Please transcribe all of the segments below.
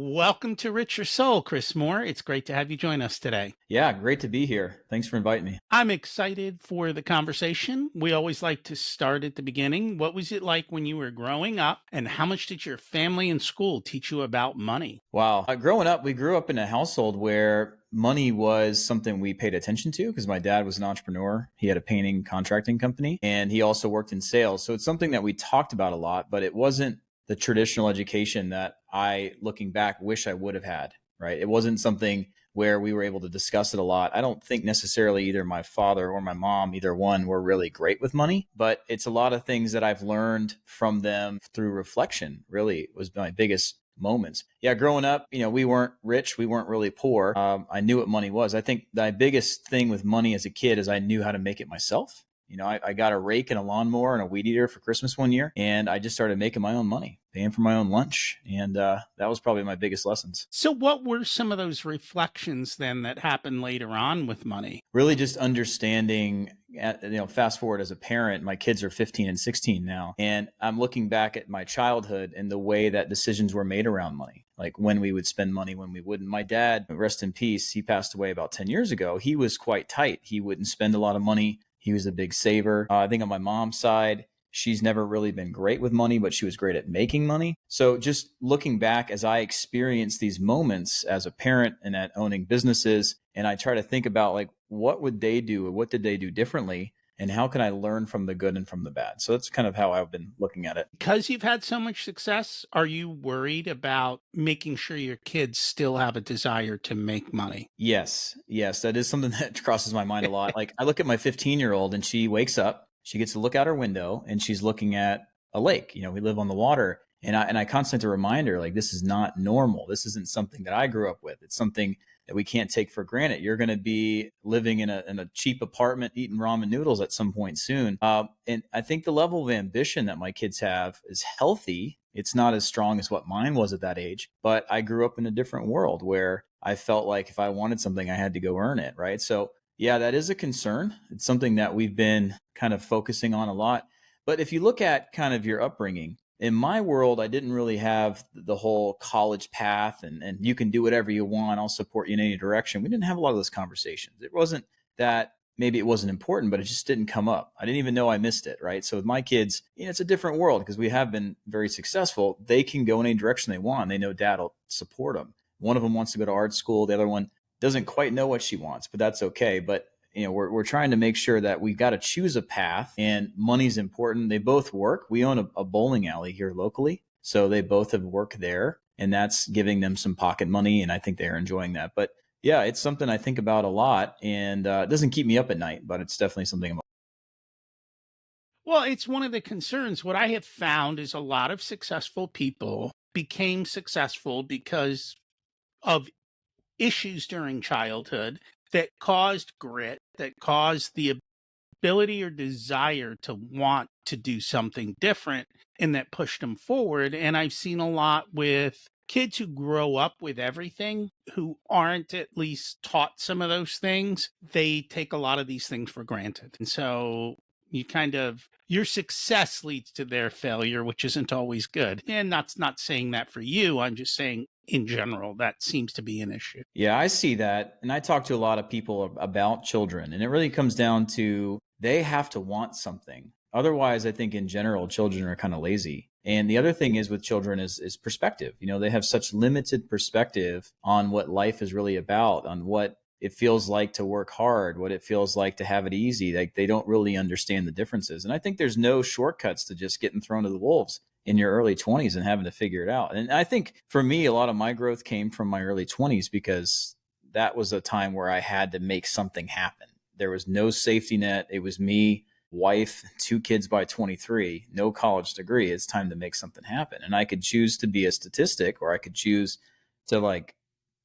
Welcome to Rich Your Soul, Chris Moore. It's great to have you join us today. Yeah, great to be here. Thanks for inviting me. I'm excited for the conversation. We always like to start at the beginning. What was it like when you were growing up, and how much did your family and school teach you about money? Wow. Growing up, we grew up in a household where money was something we paid attention to because my dad was an entrepreneur. He had a painting contracting company and he also worked in sales. So it's something that we talked about a lot, but it wasn't the traditional education that I, looking back, wish I would have had, right? It wasn't something where we were able to discuss it a lot. I don't think necessarily either my father or my mom, either one, were really great with money, but it's a lot of things that I've learned from them through reflection, really was my biggest moments. Yeah, growing up, we weren't rich, we weren't really poor. I knew what money was. I think the biggest thing with money as a kid is I knew how to make it myself. I got a rake and a lawnmower and a weed eater for Christmas one year, and I just started making my own money, paying for my own lunch. And that was probably my biggest lessons. So, what were some of those reflections then that happened later on with money? Really just understanding, fast forward as a parent, my kids are 15 and 16 now. And I'm looking back at my childhood and the way that decisions were made around money, like when we would spend money, when we wouldn't. My dad, rest in peace, he passed away about 10 years ago. He was quite tight. He wouldn't spend a lot of money. He was a big saver. I think on my mom's side, she's never really been great with money, but she was great at making money. So just looking back as I experienced these moments as a parent and at owning businesses, and I try to think about like, what would they do or what did they do differently? And how can I learn from the good and from the bad? So that's kind of how I've been looking at it. Because you've had so much success, are you worried about making sure your kids still have a desire to make money? Yes. Yes. That is something that crosses my mind a lot. Like I look at my 15-year-old and she wakes up, she gets to look out her window and she's looking at a lake. We live on the water. And I constantly remind her, like, this is not normal. This isn't something that I grew up with. It's something that we can't take for granted. You're going to be living in a cheap apartment, eating ramen noodles at some point soon. And I think the level of ambition that my kids have is healthy. It's not as strong as what mine was at that age, but I grew up in a different world where I felt like if I wanted something, I had to go earn it. Right. So yeah, that is a concern. It's something that we've been kind of focusing on a lot. But if you look at kind of your upbringing, in my world, I didn't really have the whole college path and you can do whatever you want. I'll support you in any direction. We didn't have a lot of those conversations. It wasn't that maybe it wasn't important, but it just didn't come up. I didn't even know I missed it. Right. So with my kids, it's a different world because we have been very successful. They can go in any direction they want. They know dad will support them. One of them wants to go to art school. The other one doesn't quite know what she wants, but that's okay. But we're trying to make sure that we've got to choose a path and money's important. They both work. We own a bowling alley here locally. So they both have work there and that's giving them some pocket money. And I think they're enjoying that. But yeah, it's something I think about a lot and it doesn't keep me up at night, but it's definitely something. Well, it's one of the concerns. What I have found is a lot of successful people became successful because of issues during childhood that caused grit, that caused the ability or desire to want to do something different, and that pushed them forward. And I've seen a lot with kids who grow up with everything, who aren't at least taught some of those things. They take a lot of these things for granted. And so your success leads to their failure, which isn't always good. And that's not saying that for you. I'm just saying in general, that seems to be an issue. Yeah, I see that. And I talk to a lot of people about children, and it really comes down to they have to want something. Otherwise, I think in general, children are kind of lazy. And the other thing is with children is perspective. They have such limited perspective on what life is really about, on what it feels like to work hard, what it feels like to have it easy. Like they don't really understand the differences. And I think there's no shortcuts to just getting thrown to the wolves in your early 20s and having to figure it out. And I think for me, a lot of my growth came from my early 20s because that was a time where I had to make something happen. There was no safety net. It was me, wife, two kids by 23, no college degree. It's time to make something happen. And I could choose to be a statistic or I could choose to like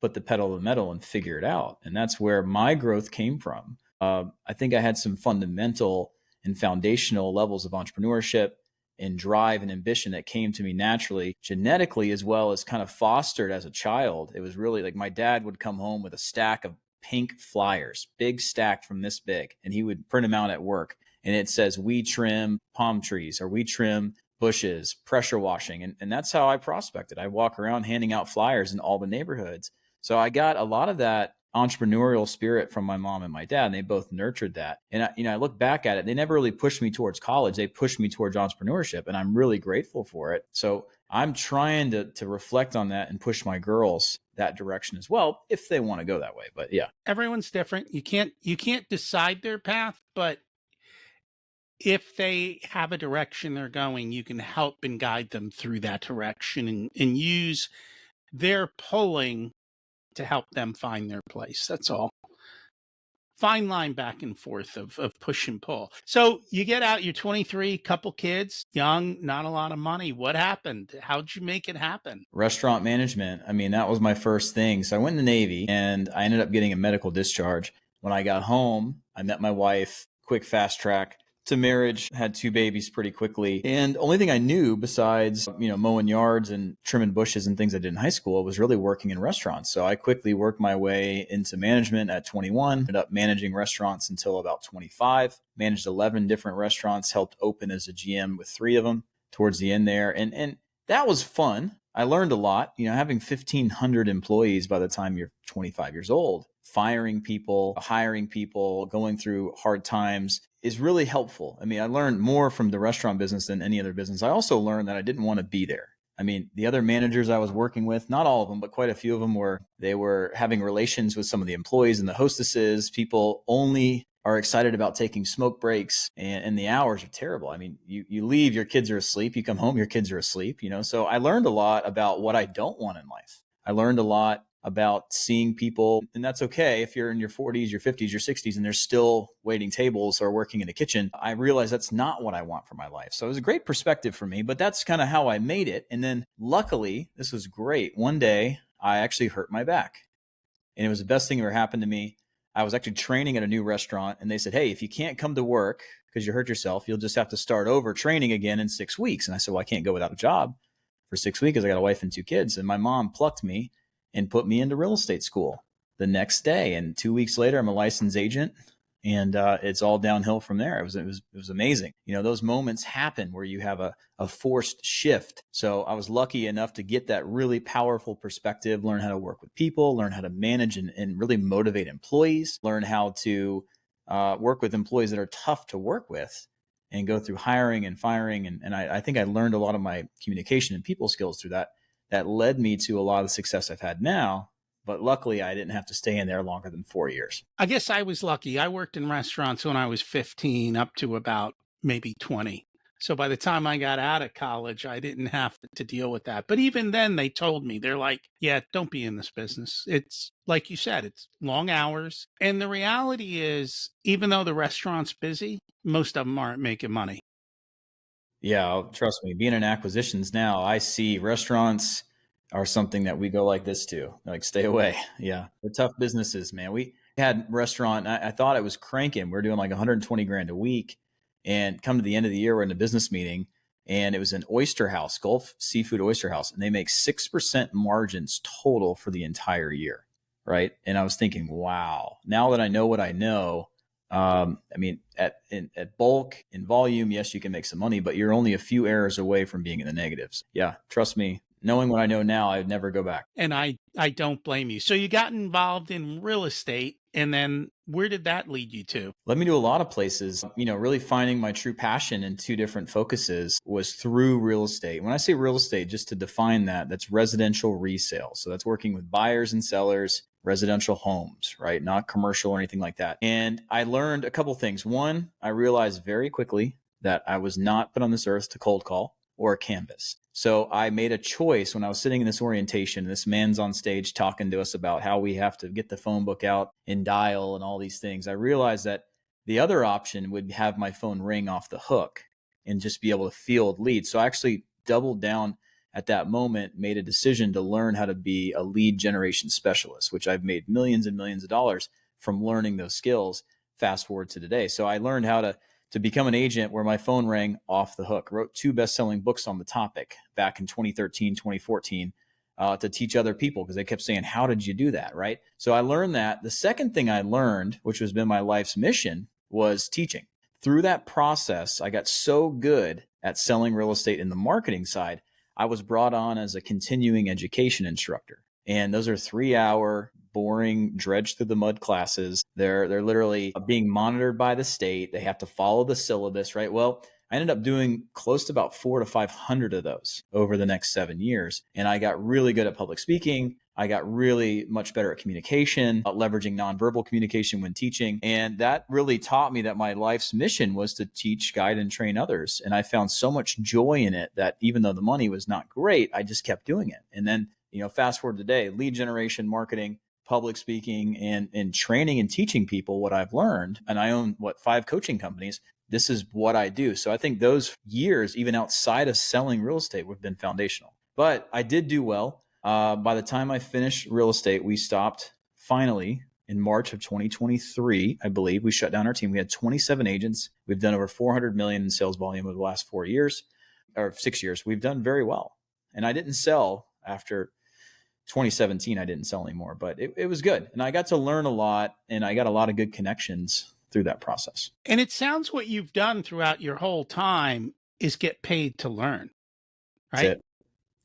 put the pedal to the metal and figure it out. And that's where my growth came from. I think I had some fundamental and foundational levels of entrepreneurship and drive and ambition that came to me naturally, genetically, as well as kind of fostered as a child. It was really like my dad would come home with a stack of pink flyers, big stack from this big, and he would print them out at work. And it says, we trim palm trees or we trim bushes, pressure washing. And that's how I prospected. I walk around handing out flyers in all the neighborhoods. So I got a lot of that entrepreneurial spirit from my mom and my dad, and they both nurtured that. And I look back at it, they never really pushed me towards college. They pushed me towards entrepreneurship, and I'm really grateful for it. So I'm trying to reflect on that and push my girls that direction as well, if they want to go that way. But yeah. Everyone's different. You can't decide their path, but if they have a direction they're going, you can help and guide them through that direction and use their pulling to help them find their place. That's all. Fine line back and forth of push and pull. So you get out, you're 23, couple kids, young, not a lot of money. What happened? How'd you make it happen? Restaurant management. I mean, that was my first thing. So I went in the Navy and I ended up getting a medical discharge. When I got home, I met my wife, quick fast track to marriage, had 2 babies pretty quickly. And only thing I knew besides, mowing yards and trimming bushes and things I did in high school was really working in restaurants. So I quickly worked my way into management at 21, ended up managing restaurants until about 25, managed 11 different restaurants, helped open as a GM with 3 of them towards the end there. And that was fun. I learned a lot, having 1,500 employees by the time you're 25 years old, firing people, hiring people, going through hard times is really helpful. I mean, I learned more from the restaurant business than any other business. I also learned that I didn't want to be there. I mean, the other managers I was working with, not all of them, but quite a few of them they were having relations with some of the employees and the hostesses. People only are excited about taking smoke breaks, and the hours are terrible. I mean, you leave, your kids are asleep. You come home, your kids are asleep, So I learned a lot about what I don't want in life. I learned a lot about seeing people, and that's okay if you're in your 40s, your 50s, your 60s, and they're still waiting tables or working in a kitchen. I realized that's not what I want for my life. So it was a great perspective for me, but that's kind of how I made it. And then luckily, this was great. One day I actually hurt my back, and it was the best thing that ever happened to me. I was actually training at a new restaurant, and they said, hey, if you can't come to work because you hurt yourself, you'll just have to start over training again in 6 weeks. And I said, well, I can't go without a job for 6 weeks because I got a wife and 2 kids. And my mom plucked me and put me into real estate school the next day. And 2 weeks later, I'm a licensed agent, and it's all downhill from there. It was amazing. Those moments happen where you have a forced shift. So I was lucky enough to get that really powerful perspective, learn how to work with people, learn how to manage and really motivate employees, learn how to work with employees that are tough to work with, and go through hiring and firing. And I think I learned a lot of my communication and people skills through that. That led me to a lot of the success I've had now. But luckily, I didn't have to stay in there longer than 4 years. I guess I was lucky. I worked in restaurants when I was 15 up to about maybe 20. So by the time I got out of college, I didn't have to deal with that. But even then, they told me, they're like, yeah, don't be in this business. It's like you said, it's long hours. And the reality is, even though the restaurant's busy, most of them aren't making money. Yeah, trust me, being in acquisitions now, I see restaurants are something that we go like this to, like stay away. Yeah, they're tough businesses, man. We had restaurant, I thought it was cranking. We're doing like 120 grand a week, and come to the end of the year, we're in a business meeting, and it was an oyster house, Gulf Seafood Oyster House, and they make 6% margins total for the entire year, right? And I was thinking, wow, now that I know what I know, I mean, at bulk, in volume, yes, you can make some money, but you're only a few errors away from being in the negatives. Yeah, trust me. Knowing what I know now, I'd never go back. And I don't blame you. So you got involved in real estate, and then where did that lead you to? Led me to a lot of places. Really finding my true passion in 2 different focuses was through real estate. When I say real estate, just to define that, that's residential resale. So that's working with buyers and sellers, residential homes, right? Not commercial or anything like that. And I learned a couple things. One, I realized very quickly that I was not put on this earth to cold call or canvas. So I made a choice when I was sitting in this orientation. This man's on stage talking to us about how we have to get the phone book out and dial and all these things. I realized that the other option would have my phone ring off the hook and just be able to field leads. So I actually doubled down at that moment, made a decision to learn how to be a lead generation specialist, which I've made millions and millions of dollars from learning those skills. Fast forward to today. So I learned how to become an agent where my phone rang off the hook. Wrote 2 best-selling books on the topic back in 2013, 2014 to teach other people, because they kept saying, how did you do that, right? So I learned that. The second thing I learned, which has been my life's mission, was teaching. Through that process, I got so good at selling real estate in the marketing side, I was brought on as a continuing education instructor. And those are 3-hour, boring, dredge through the mud classes. They're literally being monitored by the state. They have to follow the syllabus, right? Well, I ended up doing close to about 400 to 500 of those over the next 7 years. And I got really good at public speaking. I got really much better at communication, leveraging nonverbal communication when teaching. And that really taught me that my life's mission was to teach, guide, and train others. And I found so much joy in it that even though the money was not great, I just kept doing it. And then, fast forward today, lead generation, marketing, public speaking, and training and teaching people what I've learned. And I own 5 coaching companies. This is what I do. So I think those years, even outside of selling real estate, have been foundational. But I did do well. By the time I finished real estate, we stopped finally in March of 2023, I believe. We shut down our team. We had 27 agents. We've done over 400 million in sales volume over the last 4 years or 6 years. We've done very well. And I didn't sell after 2017. I didn't sell anymore, but it was good. And I got to learn a lot, and I got a lot of good connections through that process. And it sounds what you've done throughout your whole time is get paid to learn, right? That's it.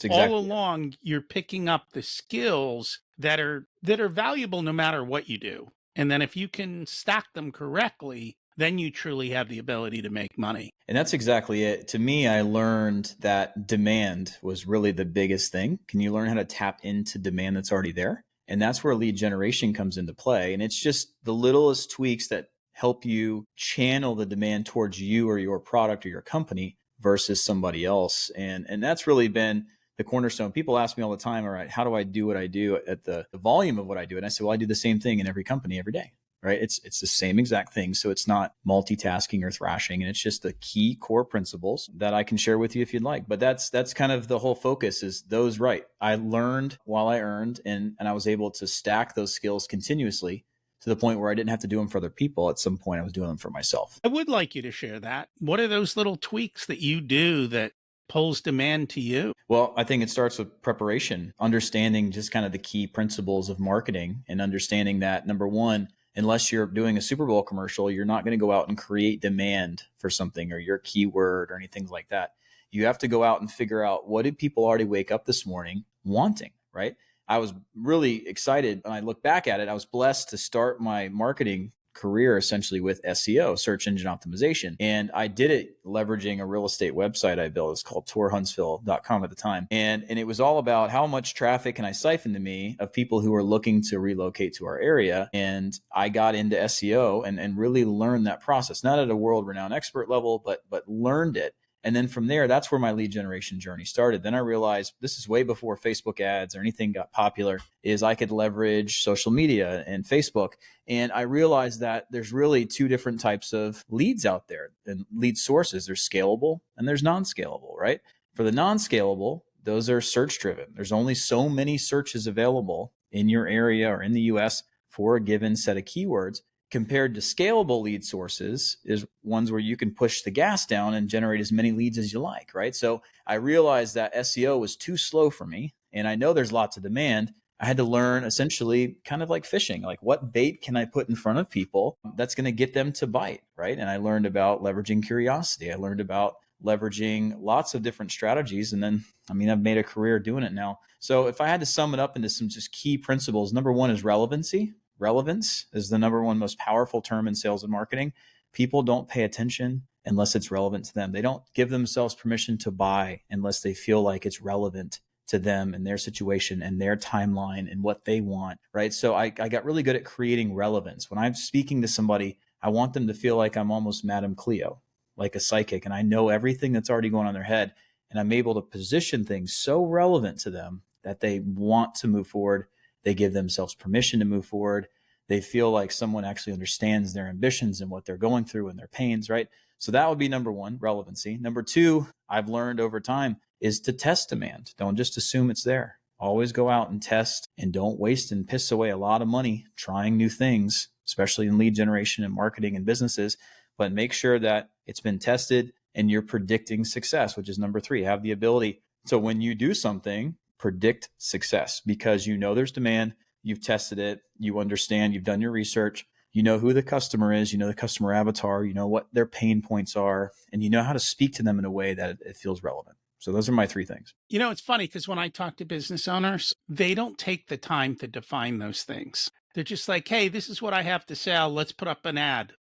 Exactly. All along, you're picking up the skills that are valuable no matter what you do. And then if you can stack them correctly, then you truly have the ability to make money. And that's exactly it. To me, I learned that demand was really the biggest thing. Can you learn how to tap into demand that's already there? And that's where lead generation comes into play. And it's just the littlest tweaks that help you channel the demand towards you or your product or your company versus somebody else. And that's really been the cornerstone. People ask me all the time, all right, how do I do what I do at the volume of what I do? And I say, well, I do the same thing in every company every day, right? It's the same exact thing. So it's not multitasking or thrashing. And it's just the key core principles that I can share with you if you'd like. But that's kind of the whole focus is those, right? I learned while I earned, and I was able to stack those skills continuously to the point where I didn't have to do them for other people. At some point, I was doing them for myself. I would like you to share that. What are those little tweaks that you do that pulls demand to you? Well, I think it starts with preparation, understanding just kind of the key principles of marketing and understanding that, number one, unless you're doing a Super Bowl commercial, you're not going to go out and create demand for something or your keyword or anything like that. You have to go out and figure out, what did people already wake up this morning wanting, right? I was really excited when I look back at it. I was blessed to start my marketing career essentially with SEO, search engine optimization. And I did it leveraging a real estate website I built. It's called tourhuntsville.com at the time. And it was all about how much traffic can I siphon to me of people who are looking to relocate to our area. And I got into SEO and really learned that process, not at a world-renowned expert level, but learned it. And then from there, that's where my lead generation journey started. Then I realized, this is way before Facebook ads or anything got popular, is I could leverage social media and Facebook. And I realized that there's really 2 different types of leads out there and lead sources. There's scalable and there's non-scalable, right? For the non-scalable, those are search driven. There's only so many searches available in your area or in the US for a given set of keywords. Compared to scalable lead sources is ones where you can push the gas down and generate as many leads as you like, right? So I realized that SEO was too slow for me. And I know there's lots of demand. I had to learn essentially kind of like fishing, like what bait can I put in front of people that's going to get them to bite, right? And I learned about leveraging curiosity. I learned about leveraging lots of different strategies. And then, I've made a career doing it now. So if I had to sum it up into some just key principles, number one is relevancy. Relevance is the number one most powerful term in sales and marketing. People don't pay attention unless it's relevant to them. They don't give themselves permission to buy unless they feel like it's relevant to them and their situation and their timeline and what they want, right? So I got really good at creating relevance. When I'm speaking to somebody, I want them to feel like I'm almost Madame Cleo, like a psychic, and I know everything that's already going on in their head. And I'm able to position things so relevant to them that they want to move forward. They give themselves permission to move forward. They feel like someone actually understands their ambitions and what they're going through and their pains, right? So that would be number one, relevancy. Number two, I've learned over time is to test demand. Don't just assume it's there. Always go out and test, and don't waste and piss away a lot of money trying new things, especially in lead generation and marketing and businesses, but make sure that it's been tested and you're predicting success, which is number three. Have the ability. So when you do something, predict success because you know there's demand, you've tested it, you understand, you've done your research. You know who the customer is, you know the customer avatar, you know what their pain points are, and you know how to speak to them in a way that it feels relevant. So those are my three things. It's funny because when I talk to business owners, they don't take the time to define those things. They're just like, hey, this is what I have to sell. Let's put up an ad.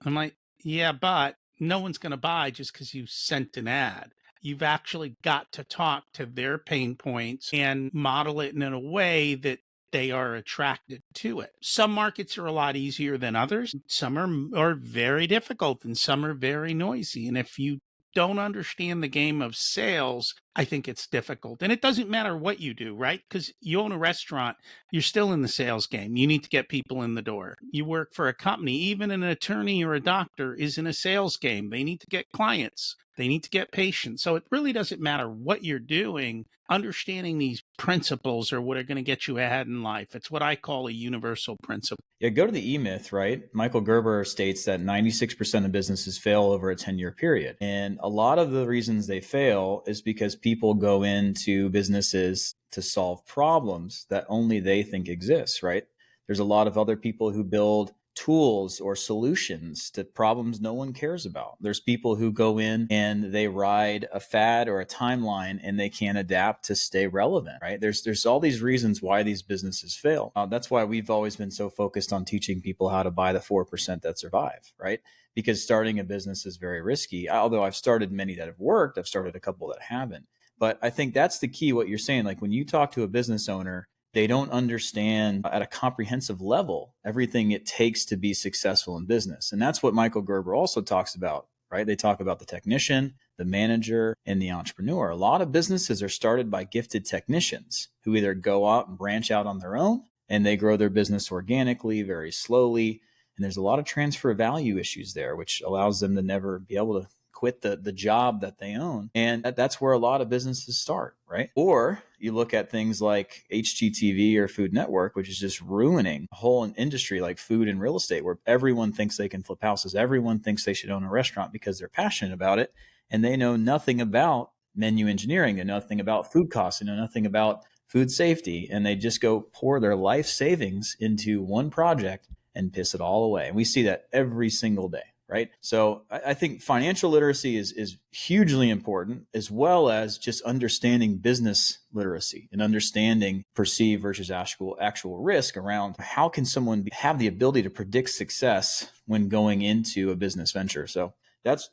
I'm like, yeah, but no one's going to buy just because you sent an ad. You've actually got to talk to their pain points and model it in a way that they are attracted to it. Some markets are a lot easier than others. Some are very difficult and some are very noisy. And if you don't understand the game of sales, I think it's difficult. And it doesn't matter what you do, right? Because you own a restaurant, you're still in the sales game. You need to get people in the door. You work for a company, even an attorney or a doctor is in a sales game. They need to get clients, they need to get patients. So it really doesn't matter what you're doing. Understanding these principles are what are going to get you ahead in life. It's what I call a universal principle. Yeah, go to the E-Myth, right? Michael Gerber states that 96% of businesses fail over a 10-year period. And a lot of the reasons they fail is because people go into businesses to solve problems that only they think exist, right? There's a lot of other people who build tools or solutions to problems no one cares about. There's people who go in and they ride a fad or a timeline and they can't adapt to stay relevant, right? There's all these reasons why these businesses fail. That's why we've always been so focused on teaching people how to buy the 4% that survive, right? Because starting a business is very risky. Although I've started many that have worked, I've started a couple that haven't. But I think that's the key, what you're saying. Like when you talk to a business owner, they don't understand at a comprehensive level everything it takes to be successful in business. And that's what Michael Gerber also talks about, right? They talk about the technician, the manager, and the entrepreneur. A lot of businesses are started by gifted technicians who either go out and branch out on their own and they grow their business organically, very slowly. And there's a lot of transfer value issues there, which allows them to never be able to quit the job that they own. And that's where a lot of businesses start, right? Or you look at things like HGTV or Food Network, which is just ruining a whole industry like food and real estate, where everyone thinks they can flip houses. Everyone thinks they should own a restaurant because they're passionate about it. And they know nothing about menu engineering. They know nothing about food costs. They know nothing about food safety. And they just go pour their life savings into one project and piss it all away. And we see that every single day. Right. So I think financial literacy is hugely important, as well as just understanding business literacy and understanding perceived versus actual risk around how can someone have the ability to predict success when going into a business venture. So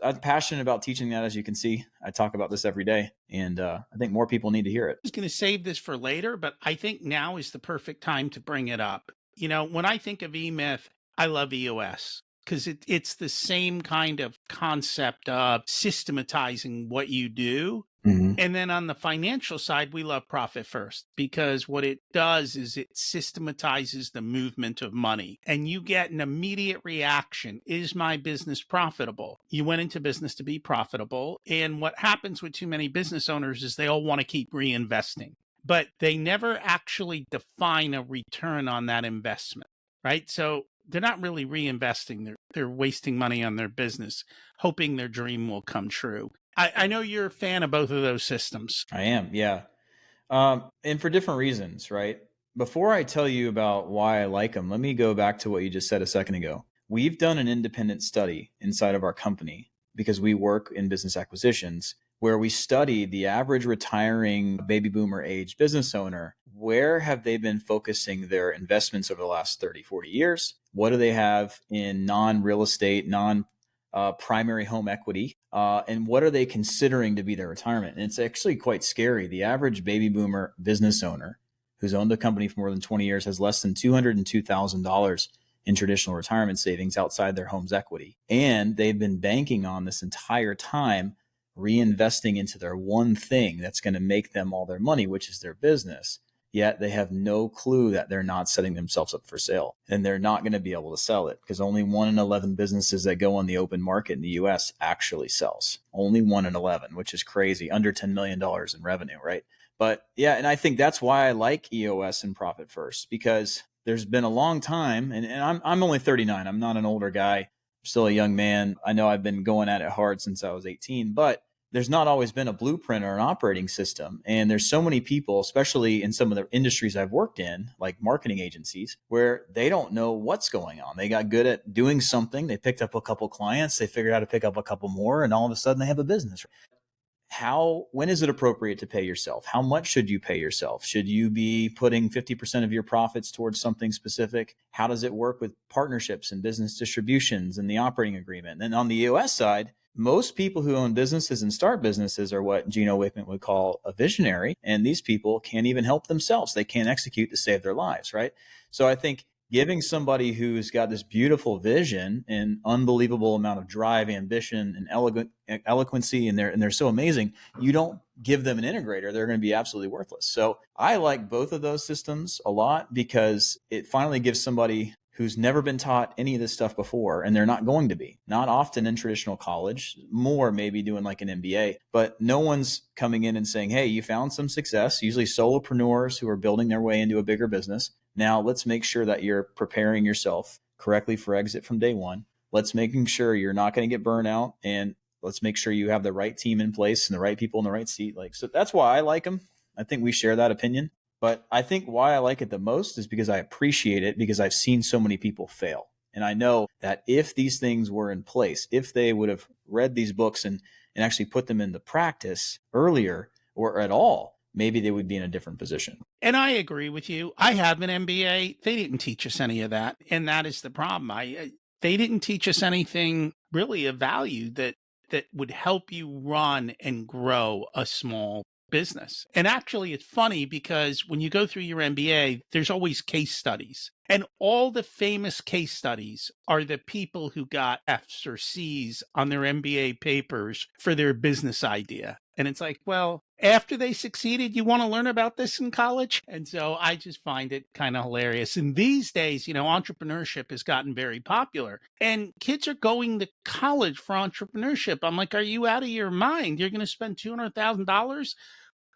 I'm passionate about teaching that. As you can see, I talk about this every day, and I think more people need to hear it. I was going to save this for later, but I think now is the perfect time to bring it up. When I think of E-Myth, I love EOS. Because it's the same kind of concept of systematizing what you do. Mm-hmm. And then on the financial side, we love Profit First because what it does is it systematizes the movement of money and you get an immediate reaction. Is my business profitable? You went into business to be profitable. And what happens with too many business owners is they all want to keep reinvesting, but they never actually define a return on that investment, right? So they're not really reinvesting. They're wasting money on their business, hoping their dream will come true. I know you're a fan of both of those systems. I am, yeah. And for different reasons, right? Before I tell you about why I like them, let me go back to what you just said a second ago. We've done an independent study inside of our company because we work in business acquisitions where we study the average retiring baby boomer age business owner. Where have they been focusing their investments over the last 30, 40 years? What do they have in non-real estate, primary home equity, and what are they considering to be their retirement? And it's actually quite scary. The average baby boomer business owner who's owned a company for more than 20 years has less than $202,000 in traditional retirement savings outside their home's equity. And they've been banking on this entire time, reinvesting into their one thing that's going to make them all their money, which is their business. Yet they have no clue that they're not setting themselves up for sale, and they're not going to be able to sell it because only 1 in 11 businesses that go on the open market in the US actually sells. Only 1 in 11, which is crazy, under $10 million in revenue, right? But yeah, and I think that's why I like EOS and Profit First, because there's been a long time, and I'm only 39. I'm not an older guy. I'm still a young man. I know I've been going at it hard since I was 18, but there's not always been a blueprint or an operating system. And there's so many people, especially in some of the industries I've worked in, like marketing agencies, where they don't know what's going on. They got good at doing something. They picked up a couple clients. They figured out how to pick up a couple more. And all of a sudden they have a business. When is it appropriate to pay yourself? How much should you pay yourself? Should you be putting 50% of your profits towards something specific? How does it work with partnerships and business distributions and the operating agreement? And on the US side, most people who own businesses and start businesses are what Gino Wickman would call a visionary. And these people can't even help themselves. They can't execute to save their lives, right? So I think giving somebody who's got this beautiful vision and unbelievable amount of drive, ambition, and eloquency, and they're so amazing, you don't give them an integrator, they're going to be absolutely worthless. So I like both of those systems a lot because it finally gives somebody who's never been taught any of this stuff before, and they're not going to be, not often in traditional college, more maybe doing like an MBA, but no one's coming in and saying, hey, you found some success, usually solopreneurs who are building their way into a bigger business. Now let's make sure that you're preparing yourself correctly for exit from day one. Let's making sure you're not going to get burned out, and let's make sure you have the right team in place and the right people in the right seat. So that's why I like them. I think we share that opinion. But I think why I like it the most is because I appreciate it, because I've seen so many people fail. And I know that if these things were in place, if they would have read these books and actually put them into practice earlier or at all, maybe they would be in a different position. And I agree with you. I have an MBA. They didn't teach us any of that. And that is the problem. They didn't teach us anything really of value that would help you run and grow a small business. And actually, it's funny because when you go through your MBA, there's always case studies. And all the famous case studies are the people who got F's or C's on their MBA papers for their business idea. And it's like, well, after they succeeded, you want to learn about this in college? And so I just find it kind of hilarious. And these days, entrepreneurship has gotten very popular and kids are going to college for entrepreneurship. I'm like, are you out of your mind? You're going to spend $200,000?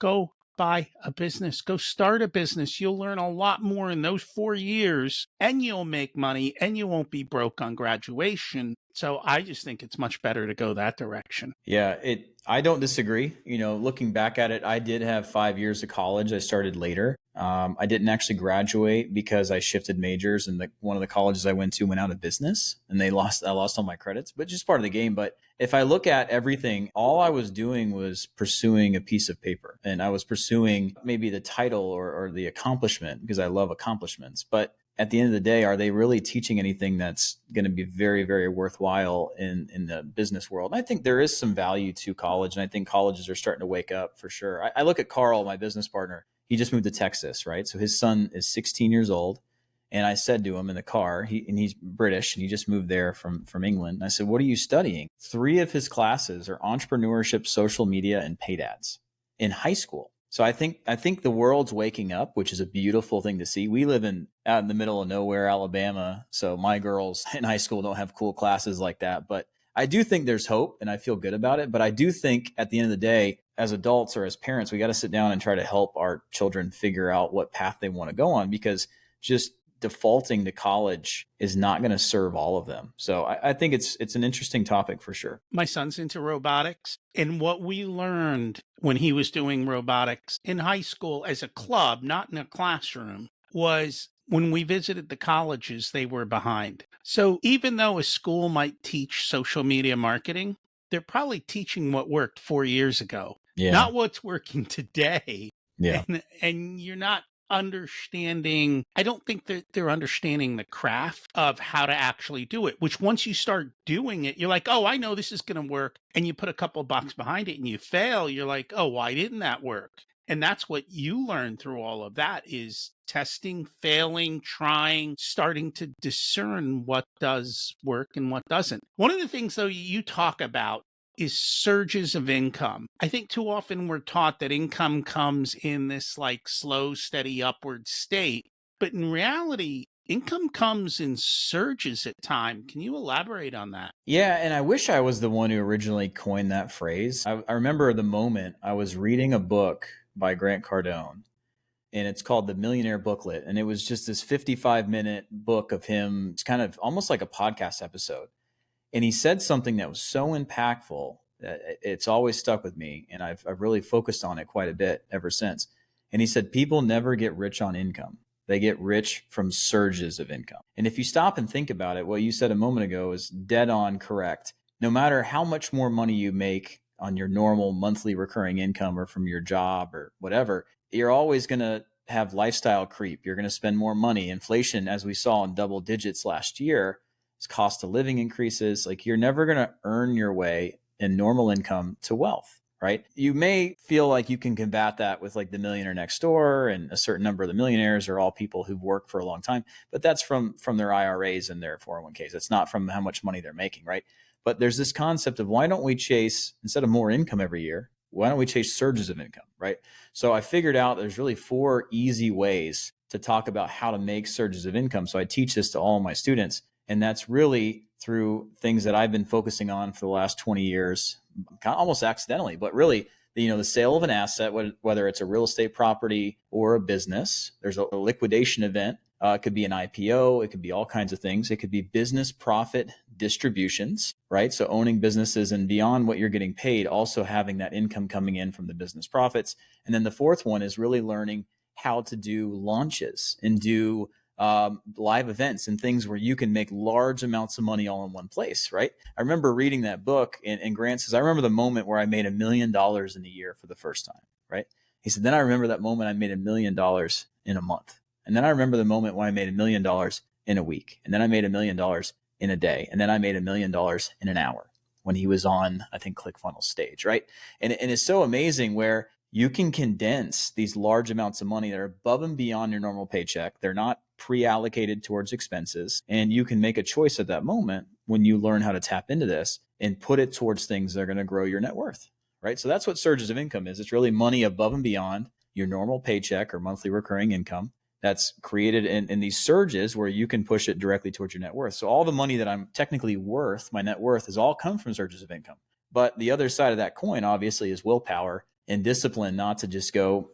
Go buy a business, go start a business. You'll learn a lot more in those 4 years and you'll make money and you won't be broke on graduation. So I just think it's much better to go that direction. Yeah, I don't disagree. Looking back at it, I did have 5 years of college. I started later. I didn't actually graduate because I shifted majors, and one of the colleges I went to went out of business, and I lost all my credits, but just part of the game. But if I look at everything, all I was doing was pursuing a piece of paper, and I was pursuing maybe the title or the accomplishment because I love accomplishments. But at the end of the day, are they really teaching anything that's going to be very, very worthwhile in the business world? And I think there is some value to college, and I think colleges are starting to wake up for sure. I look at Carl, my business partner. He just moved to Texas, right? So his son is 16 years old. And I said to him in the car, he's British and he just moved there from England. And I said, what are you studying? 3 of his classes are entrepreneurship, social media, and paid ads in high school. So I think the world's waking up, which is a beautiful thing to see. We live out in the middle of nowhere, Alabama. So my girls in high school don't have cool classes like that. But I do think there's hope and I feel good about it. But I do think at the end of the day, as adults or as parents, we got to sit down and try to help our children figure out what path they want to go on, because just defaulting to college is not going to serve all of them. So I think it's an interesting topic for sure. My son's into robotics, and what we learned when he was doing robotics in high school as a club, not in a classroom, was when we visited the colleges, they were behind. So even though a school might teach social media marketing, they're probably teaching what worked 4 years ago, not what's working today. Yeah. And you're not understanding, I don't think that they're understanding the craft of how to actually do it, which once you start doing it, you're like, oh, I know this is going to work. And you put a couple of bucks behind it and you fail. You're like, oh, why didn't that work? And that's what you learn through all of that is testing, failing, trying, starting to discern what does work and what doesn't. One of the things, though, you talk about is surges of income. I think too often we're taught that income comes in this like slow, steady upward state. But in reality, income comes in surges at time. Can you elaborate on that? Yeah, and I wish I was the one who originally coined that phrase. I remember the moment I was reading a book by Grant Cardone, and it's called The Millionaire Booklet. And it was just this 55-minute book of him. It's kind of almost like a podcast episode. And he said something that was so impactful It's always stuck with me, and I've really focused on it quite a bit ever since. And he said, people never get rich on income. They get rich from surges of income. And if you stop and think about it, what you said a moment ago is dead on correct. No matter how much more money you make on your normal monthly recurring income or from your job or whatever, you're always going to have lifestyle creep. You're going to spend more money. Inflation, as we saw in double digits last year, cost of living increases. Like, you're never going to earn your way in normal income to wealth, right? You may feel like you can combat that with like the millionaire next door, and a certain number of the millionaires are all people who've worked for a long time, but that's from their IRAs and their 401ks. It's not from how much money they're making, right? But there's this concept of, why don't we chase, instead of more income every year, why don't we chase surges of income, right? So I figured out there's really 4 easy ways to talk about how to make surges of income. So I teach this to all my students. And that's really through things that I've been focusing on for the last 20 years, kind of almost accidentally, but really, the sale of an asset, whether it's a real estate property or a business. There's a liquidation event. It could be an IPO. It could be all kinds of things. It could be business profit distributions, right? So owning businesses, and beyond what you're getting paid, also having that income coming in from the business profits. And then the fourth one is really learning how to do launches and do live events and things where you can make large amounts of money all in one place, right? I remember reading that book, and Grant says, I remember the moment where I made $1 million in a year for the first time, right? He said, then I remember that moment I made $1 million in a month. And then I remember the moment when I made $1 million in a week. And then I made $1 million in a day. And then I made $1 million in an hour when he was on, I think, ClickFunnels stage, right? And it's so amazing where you can condense these large amounts of money that are above and beyond your normal paycheck. They're not pre-allocated towards expenses. And you can make a choice at that moment when you learn how to tap into this and put it towards things that are going to grow your net worth, right? So that's what surges of income is. It's really money above and beyond your normal paycheck or monthly recurring income that's created in these surges where you can push it directly towards your net worth. So all the money that I'm technically worth, my net worth, has all come from surges of income. But the other side of that coin, obviously, is willpower and discipline, not to just go,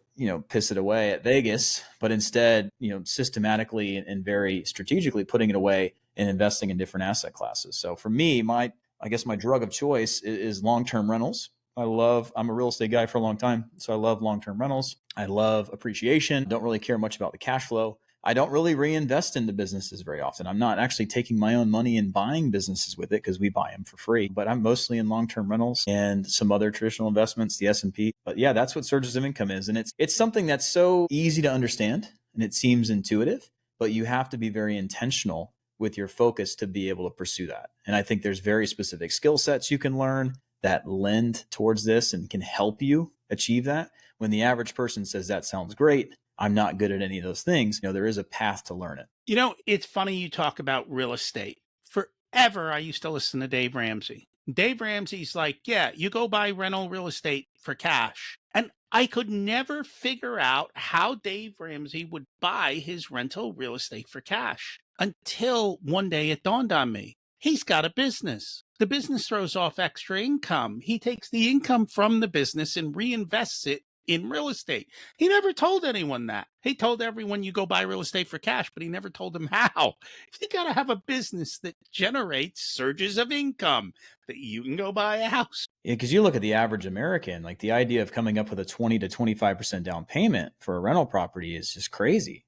piss it away at Vegas, but instead, systematically and very strategically putting it away and investing in different asset classes. So for me, I guess my drug of choice is long-term rentals. I'm a real estate guy for a long time, so I love long-term rentals. I love appreciation. Don't really care much about the cash flow. I don't really reinvest into businesses very often. I'm not actually taking my own money and buying businesses with it because we buy them for free, but I'm mostly in long-term rentals and some other traditional investments, the S&P. But yeah, that's what surges of income is. And it's something that's so easy to understand and it seems intuitive, but you have to be very intentional with your focus to be able to pursue that. And I think there's very specific skill sets you can learn that lend towards this and can help you achieve that. When the average person says, that sounds great, I'm not good at any of those things, there is a path to learn it. It's funny you talk about real estate. Forever, I used to listen to Dave Ramsey. Dave Ramsey's like, yeah, you go buy rental real estate for cash. And I could never figure out how Dave Ramsey would buy his rental real estate for cash until one day it dawned on me. He's got a business. The business throws off extra income. He takes the income from the business and reinvests it in real estate. He never told anyone that. He told everyone you go buy real estate for cash, but he never told them how. You got to have a business that generates surges of income that you can go buy a house. Yeah, because you look at the average American, like the idea of coming up with a 20 to 25% down payment for a rental property is just crazy,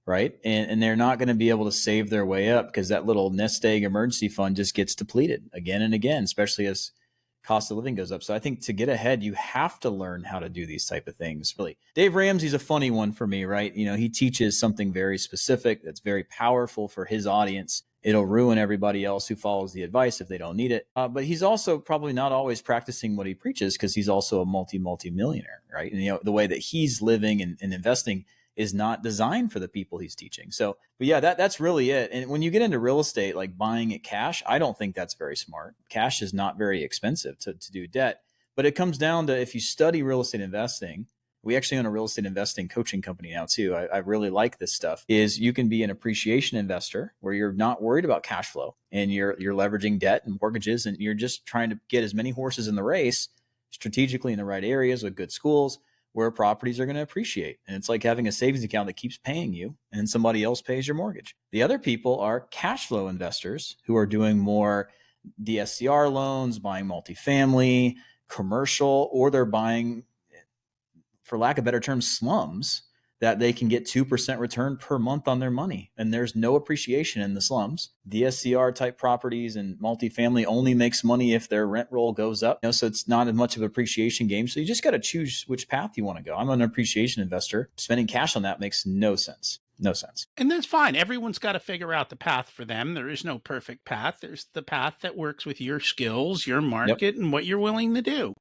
right? And they're not going to be able to save their way up because that little nest egg emergency fund just gets depleted again and again, especially as cost of living goes up. So I think to get ahead, you have to learn how to do these type of things. Really, Dave Ramsey's a funny one for me, right? He teaches something very specific that's very powerful for his audience. It'll ruin everybody else who follows the advice if they don't need it. But he's also probably not always practicing what he preaches because he's also a multi-millionaire, right? And the way that he's living and investing is not designed for the people he's teaching. So, but yeah, that's really it. And when you get into real estate, like buying it cash, I don't think that's very smart. Cash is not very expensive to do debt, but it comes down to, if you study real estate investing, we actually own a real estate investing coaching company now too. I really like this stuff. Is you can be an appreciation investor where you're not worried about cash flow and you're leveraging debt and mortgages and you're just trying to get as many horses in the race strategically in the right areas with good schools where properties are going to appreciate. And it's like having a savings account that keeps paying you and then somebody else pays your mortgage. The other people are cash flow investors who are doing more DSCR loans, buying multifamily, commercial, or they're buying, for lack of better terms, slums that they can get 2% return per month on their money. And there's no appreciation in the slums. DSCR type properties and multifamily only makes money if their rent roll goes up. So it's not as much of an appreciation game. So you just got to choose which path you want to go. I'm an appreciation investor. Spending cash on that makes no sense. No sense. And that's fine. Everyone's got to figure out the path for them. There is no perfect path. There's the path that works with your skills, your Yep. market, and what you're willing to do.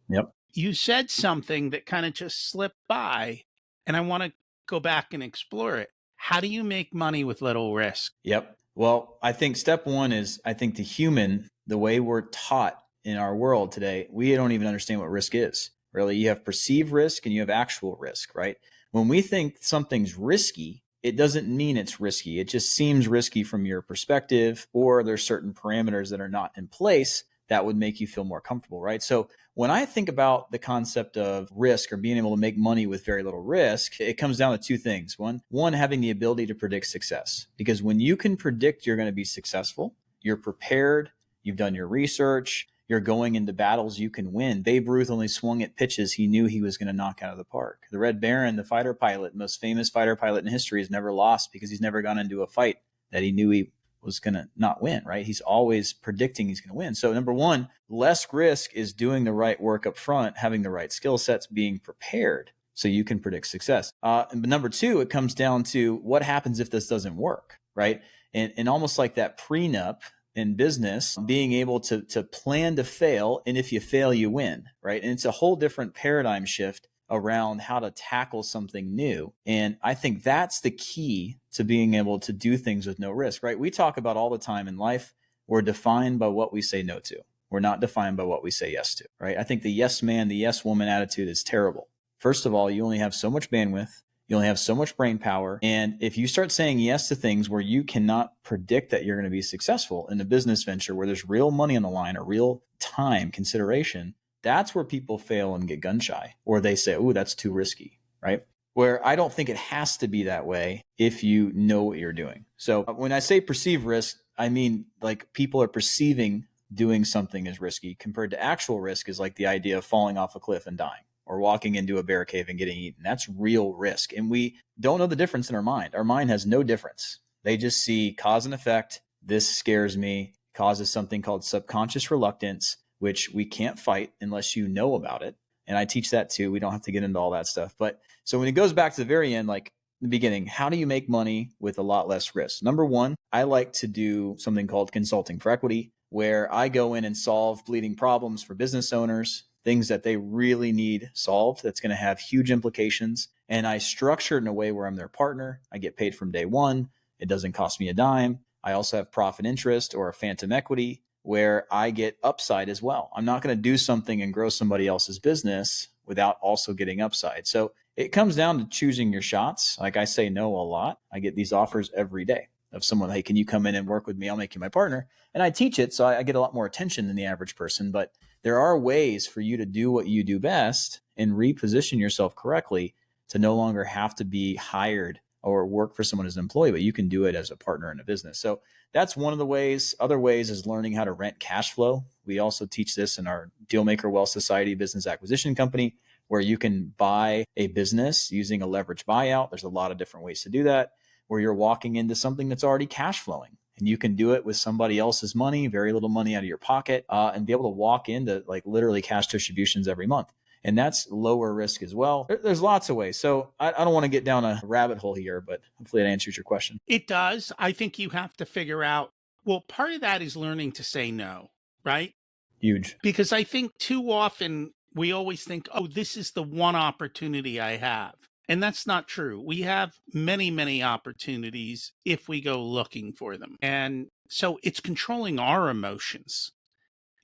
Yep. You said something that kind of just slipped by, and I want to go back and explore it. How do you make money with little risk? Yep. Well, I think step one is, I think the way we're taught in our world today, we don't even understand what risk is. Really, you have perceived risk and you have actual risk, right? When we think something's risky, it doesn't mean it's risky. It just seems risky from your perspective, or there's certain parameters that are not in place that would make you feel more comfortable, right? So when I think about the concept of risk or being able to make money with very little risk, it comes down to two things. One, having the ability to predict success. Because when you can predict you're going to be successful, you're prepared, you've done your research, you're going into battles you can win. Babe Ruth only swung at pitches he knew he was going to knock out of the park. The Red Baron, the fighter pilot, most famous fighter pilot in history, has never lost because he's never gone into a fight that he knew he was going to not win, right? He's always predicting he's going to win. So number one, less risk is doing the right work up front, having the right skill sets, being prepared so you can predict success. But number two, it comes down to what happens if this doesn't work, right? And almost like that prenup in business, being able to plan to fail. And if you fail, you win, right? And it's a whole different paradigm shift around how to tackle something new. And I think that's the key to being able to do things with no risk, right? We talk about all the time in life, we're defined by what we say no to. We're not defined by what we say yes to, right? I think the yes man, the yes woman attitude is terrible. First of all, you only have so much bandwidth. You only have so much brain power. And if you start saying yes to things where you cannot predict that you're going to be successful in a business venture where there's real money on the line or real time consideration, that's where people fail and get gun shy, or they say, oh, that's too risky, right? Where I don't think it has to be that way if you know what you're doing. So when I say perceive risk, I mean like people are perceiving doing something as risky compared to actual risk is like the idea of falling off a cliff and dying or walking into a bear cave and getting eaten. That's real risk. And we don't know the difference in our mind. Our mind has no difference. They just see cause and effect. This scares me, causes something called subconscious reluctance, which we can't fight unless you know about it. And I teach that too. We don't have to get into all that stuff. But so when it goes back to the very end, like the beginning, how do you make money with a lot less risk? Number one, I like to do something called consulting for equity, where I go in and solve bleeding problems for business owners, things that they really need solved that's going to have huge implications. And I structure it in a way where I'm their partner. I get paid from day one. It doesn't cost me a dime. I also have profit interest or a phantom equity where I get upside as well. I'm not going to do something and grow somebody else's business without also getting upside. So it comes down to choosing your shots. Like I say no a lot. I get these offers every day of someone, hey, can you come in and work with me? I'll make you my partner. And I teach it, so I get a lot more attention than the average person. But there are ways for you to do what you do best and reposition yourself correctly to no longer have to be hired or work for someone as an employee, but you can do it as a partner in a business. So that's one of the ways. Other ways is learning how to rent cash flow. We also teach this in our Dealmaker Wealth Society business acquisition company, where you can buy a business using a leverage buyout. There's a lot of different ways to do that, where you're walking into something that's already cash flowing. And you can do it with somebody else's money, very little money out of your pocket, and be able to walk into like literally cash distributions every month. And that's lower risk as well. There's lots of ways. So I don't want to get down a rabbit hole here, but hopefully that answers your question. It does. I think you have to figure out, well, part of that is learning to say no, right? Huge. Because I think too often we always think, oh, this is the one opportunity I have. And that's not true. We have many, many opportunities if we go looking for them. And so it's controlling our emotions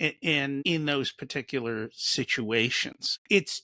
in those particular situations. It's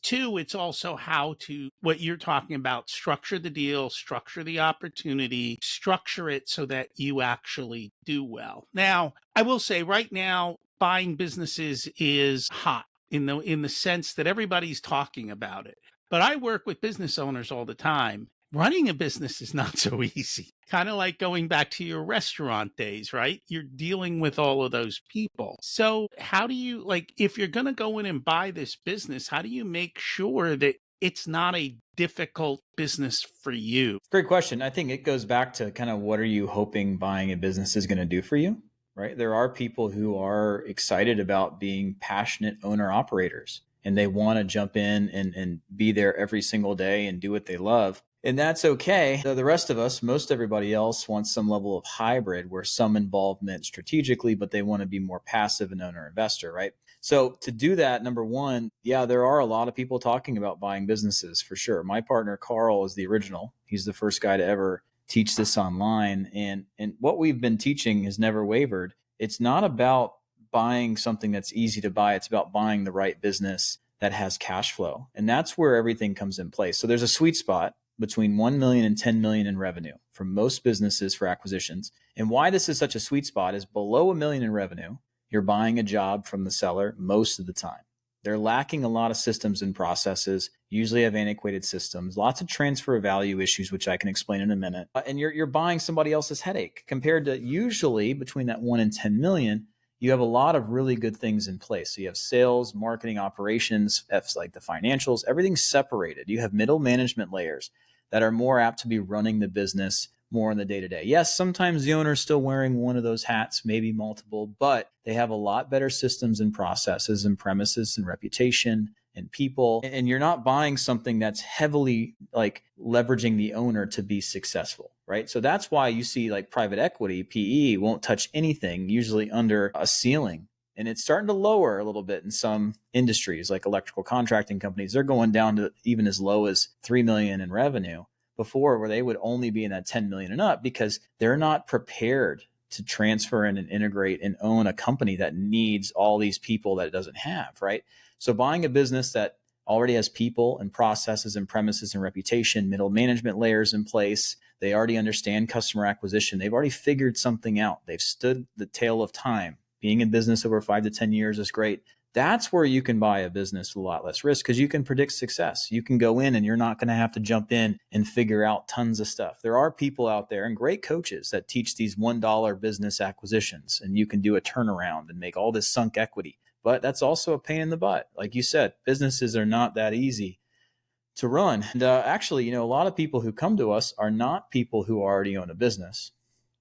also how to, what you're talking about, structure the deal, structure the opportunity, structure it so that you actually do well. Now, I will say right now, buying businesses is hot in the sense that everybody's talking about it. But I work with business owners all the time, Running a business is not so easy. Kind of like going back to your restaurant days, right? You're dealing with all of those people. So, how do you, like, if you're going to go in and buy this business, how do you make sure that it's not a difficult business for you? Great question. I think it goes back to kind of what are you hoping buying a business is going to do for you, right? There are people who are excited about being passionate owner operators and they want to jump in and be there every single day and do what they love. And that's okay. The rest of us, most everybody else wants some level of hybrid where some involvement strategically, but they want to be more passive and owner investor, right? So to do that, number one, yeah, there are a lot of people talking about buying businesses for sure. My partner Carl is the original. He's the first guy to ever teach this online, and what we've been teaching has never wavered. It's not about buying something that's easy to buy. It's about buying the right business that has cash flow, and that's where everything comes in place. So there's a sweet spot between 1 million and 10 million in revenue for most businesses for acquisitions. And why this is such a sweet spot is below a million in revenue, you're buying a job from the seller most of the time. They're lacking a lot of systems and processes, usually have antiquated systems, lots of transfer of value issues, which I can explain in a minute. And you're buying somebody else's headache compared to usually between that 1 and 10 million. You have a lot of really good things in place. So you have sales, marketing, operations, F's like the financials, everything's separated. You have middle management layers that are more apt to be running the business more in the day-to-day. Yes, sometimes the owner is still wearing one of those hats, maybe multiple, but they have a lot better systems and processes and premises and reputation and people. And you're not buying something that's heavily like leveraging the owner to be successful, right? So that's why you see like private equity, PE won't touch anything usually under a ceiling. And it's starting to lower a little bit in some industries like electrical contracting companies. They're going down to even as low as 3 million in revenue before, where they would only be in that 10 million and up because they're not prepared to transfer in and integrate and own a company that needs all these people that it doesn't have, right? So buying a business that already has people and processes and premises and reputation, middle management layers in place, they already understand customer acquisition, they've already figured something out, they've stood the tale of time. Being in business over 5 to 10 years is great. That's where you can buy a business with a lot less risk because you can predict success. You can go in and you're not going to have to jump in and figure out tons of stuff. There are people out there and great coaches that teach these $1 business acquisitions, and you can do a turnaround and make all this sunk equity. But that's also a pain in the butt. Like you said, businesses are not that easy to run. And actually, a lot of people who come to us are not people who already own a business,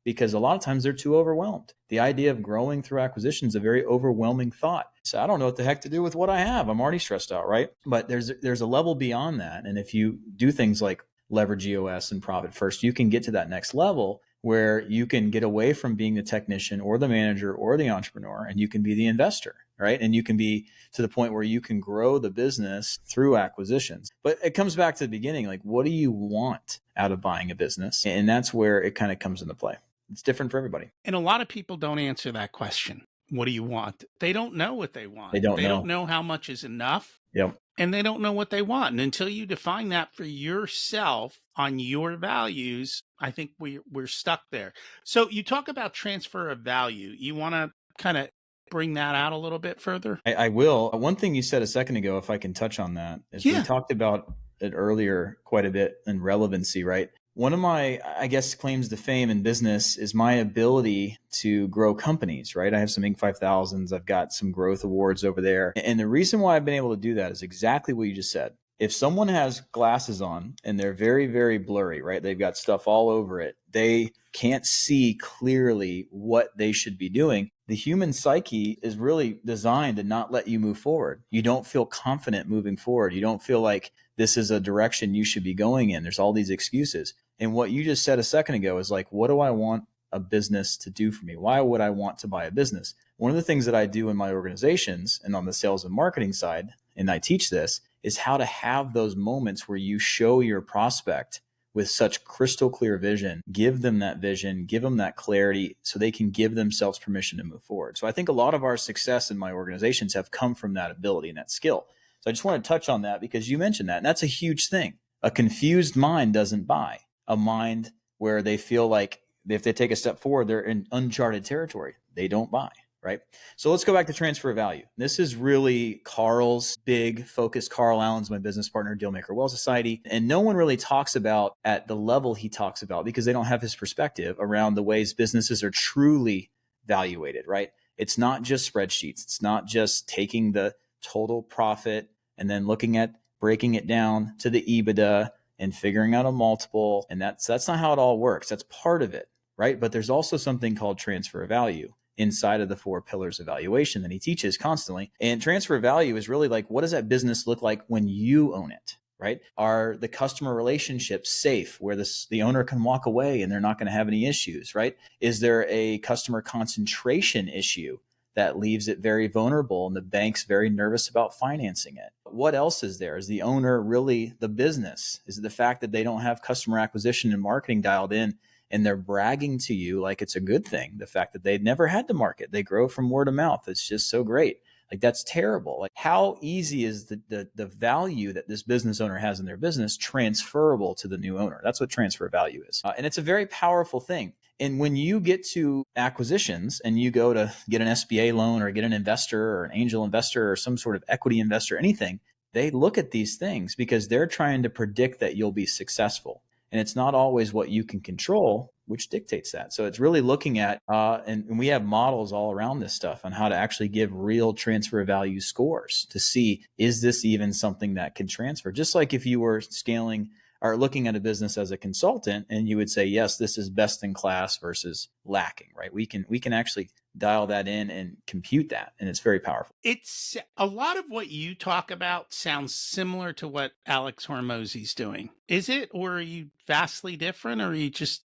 because a lot of times they're too overwhelmed. The idea of growing through acquisition is a very overwhelming thought. So I don't know what the heck to do with what I have. I'm already stressed out, right? But there's a level beyond that. And if you do things like leverage EOS and profit first, you can get to that next level where you can get away from being the technician or the manager or the entrepreneur, and you can be the investor, right? And you can be to the point where you can grow the business through acquisitions. But it comes back to the beginning, like, what do you want out of buying a business? And that's where it kind of comes into play. It's different for everybody. And a lot of people don't answer that question. What do you want? They don't know what they want. They don't They know. don't know how much is enough. Yep. And they don't know what they want. And until you define that for yourself on your values, I think we're stuck there. So you talk about transfer of value. You want to kind of bring that out a little bit further? I will. One thing you said a second ago, if I can touch on that, is we talked about it earlier quite a bit in relevancy, right? One of my, I guess, claims to fame in business is my ability to grow companies, right? I have some Inc. 5000s. I've got some growth awards over there. And the reason why I've been able to do that is exactly what you just said. If someone has glasses on and they're very, very blurry, right? They've got stuff all over it. They can't see clearly what they should be doing. The human psyche is really designed to not let you move forward. You don't feel confident moving forward. You don't feel like this is a direction you should be going in. There's all these excuses. And what you just said a second ago is like, what do I want a business to do for me? Why would I want to buy a business? One of the things that I do in my organizations and on the sales and marketing side, and I teach this, is how to have those moments where you show your prospect with such crystal clear vision, give them that vision, give them that clarity so they can give themselves permission to move forward. So I think a lot of our success in my organizations have come from that ability and that skill. So I just want to touch on that because you mentioned that, and that's a huge thing. A confused mind doesn't buy. A mind where they feel like if they take a step forward, they're in uncharted territory. They don't buy. right? So let's go back to transfer of value. This is really Carl's big focus. Carl Allen's my business partner, Dealmaker Well Society. And no one really talks about at the level he talks about because they don't have his perspective around the ways businesses are truly valuated, right? It's not just spreadsheets. It's not just taking the total profit and then looking at breaking it down to the EBITDA and figuring out a multiple. And that's not how it all works. That's part of it, right? But there's also something called transfer of value inside of the 4 pillars of valuation that he teaches constantly. And transfer of value is really like, what does that business look like when you own it, right? Are the customer relationships safe where the owner can walk away and they're not going to have any issues, right? Is there a customer concentration issue that leaves it very vulnerable and the bank's very nervous about financing it? What else is there? Is the owner really the business? Is it the fact that they don't have customer acquisition and marketing dialed in and they're bragging to you like it's a good thing? The fact that they've never had to market, they grow from word of mouth. It's just so great. Like, that's terrible. Like, how easy is the value that this business owner has in their business transferable to the new owner? That's what transfer of value is. And it's a very powerful thing. And when you get to acquisitions and you go to get an SBA loan or get an investor or an angel investor or some sort of equity investor, anything, they look at these things because they're trying to predict that you'll be successful. And it's not always what you can control, which dictates that. So it's really looking at, and we have models all around this stuff on how to actually give real transfer value scores to see, is this even something that can transfer? Just like if you were scaling or looking at a business as a consultant and you would say, yes, this is best in class versus lacking, right? We can actually dial that in and compute that. And it's very powerful. It's a lot of what you talk about sounds similar to what Alex Hormozzi's doing. Is it, or are you vastly different, or are you just